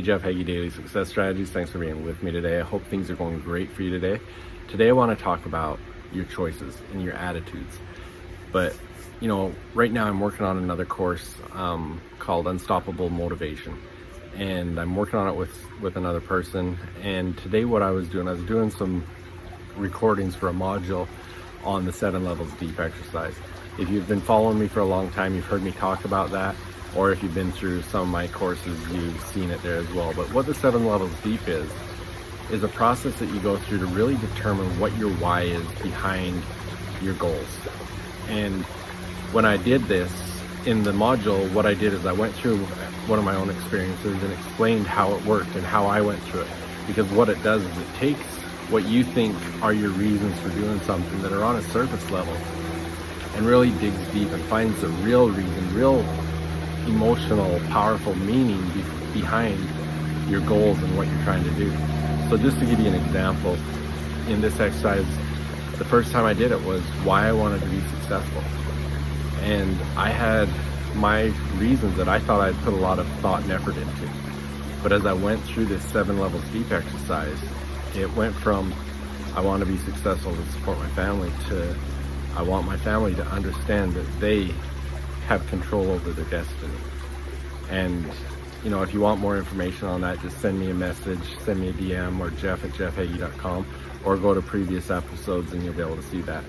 Jeff Heggie, Daily Success Strategies. Thanks for being with me today. I hope things are going great for you today. Today I want to talk about your choices and your attitudes. But, right now I'm working on another course called Unstoppable Motivation. And I'm working on it with another person. And today what I was doing some recordings for a module on the 7 levels deep exercise. If you've been following me for a long time, you've heard me talk about that. Or if you've been through some of my courses, you've seen it there as well. But what the 7 levels deep is a process that you go through to really determine what your why is behind your goals. And when I did this in the module, what I did is I went through one of my own experiences and explained how it worked and how I went through it. Because what it does is it takes what you think are your reasons for doing something that are on a surface level and really digs deep and finds the real reason, real emotional, powerful meaning behind your goals and what you're trying to do. So just to give you an example, in this exercise, the first time I did it was why I wanted to be successful. And I had my reasons that I thought I'd put a lot of thought and effort into. But as I went through this 7 levels deep exercise, it went from I want to be successful to support my family to I want my family to understand that they have control over their destiny. And if you want more information on that, just send me a message, send me a DM, or jeff@jeffheggie.com, or go to previous episodes and you'll be able to see that.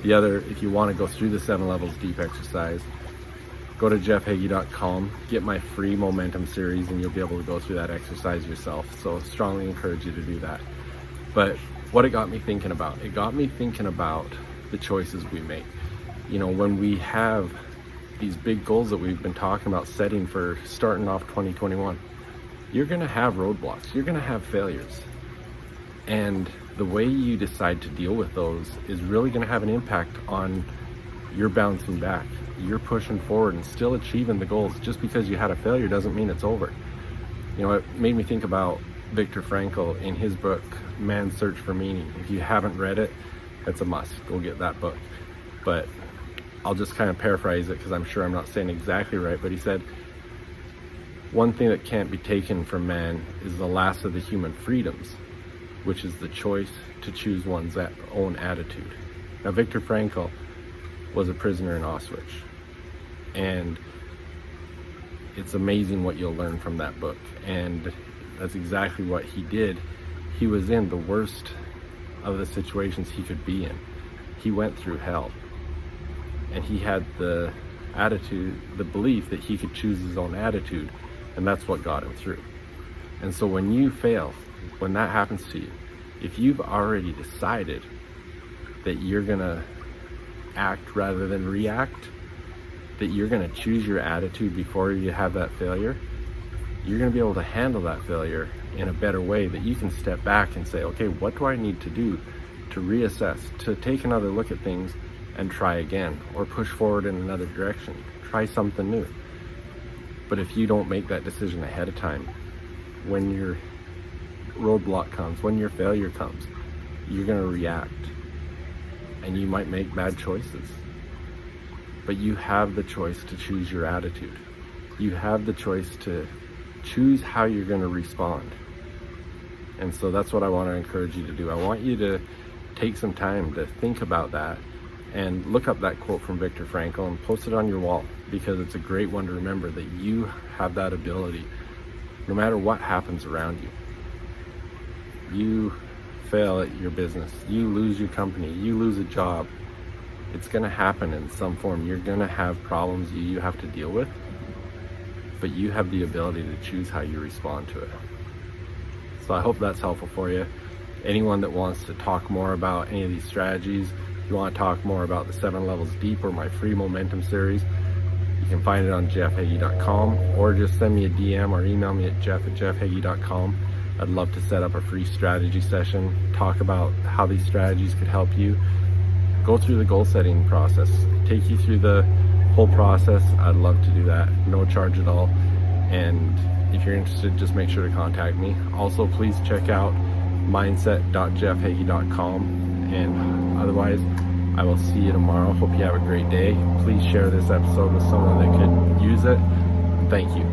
The other, if you want to go through the 7 levels deep exercise, go to jeffheggie.com, get my free momentum series, and you'll be able to go through that exercise yourself. So strongly encourage you to do that. But what it got me thinking about the choices we make. When we have these big goals that we've been talking about setting for starting off 2021, you're going to have roadblocks, you're going to have failures. And the way you decide to deal with those is really going to have an impact on your bouncing back. You're pushing forward and still achieving the goals. Just because you had a failure doesn't mean it's over. It made me think about Viktor Frankl in his book, Man's Search for Meaning. If you haven't read it, it's a must. Go get that book. But I'll just kind of paraphrase it because I'm sure I'm not saying exactly right, but he said, one thing that can't be taken from man is the last of the human freedoms, which is the choice to choose one's own attitude. Now, Viktor Frankl was a prisoner in Auschwitz, and it's amazing what you'll learn from that book. And that's exactly what he did. He was in the worst of the situations he could be in. He went through hell. And he had the attitude, the belief that he could choose his own attitude, and that's what got him through. And so when you fail, when that happens to you, if you've already decided that you're gonna act rather than react, that you're gonna choose your attitude before you have that failure, you're gonna be able to handle that failure in a better way, that you can step back and say, okay, what do I need to do to reassess, to take another look at things and try again, or push forward in another direction, try something new. But if you don't make that decision ahead of time, when your roadblock comes, when your failure comes, you're gonna react and you might make bad choices. But you have the choice to choose your attitude. You have the choice to choose how you're gonna respond. And so that's what I want to encourage you to do. I want you to take some time to think about that and look up that quote from Viktor Frankl and post it on your wall, because it's a great one to remember, that you have that ability no matter what happens around you. You fail at your business, you lose your company, you lose a job, it's going to happen in some form. You're going to have problems you have to deal with, but you have the ability to choose how you respond to it. So I hope that's helpful for you. Anyone that wants to talk more about any of these strategies, if you want to talk more about the 7 levels deep or my free momentum series, you can find it on jeffheggie.com, or just send me a DM or email me at jeff@jeffheggie.com. I'd love to set up a free strategy session, talk about how these strategies could help you go through the goal setting process, take you through the whole process. I'd love to do that, no charge at all. And if you're interested, just make sure to contact me. Also, please check out mindset.jeffheggie.com. And otherwise, I will see you tomorrow. Hope you have a great day. Please share this episode with someone that could use it. Thank you.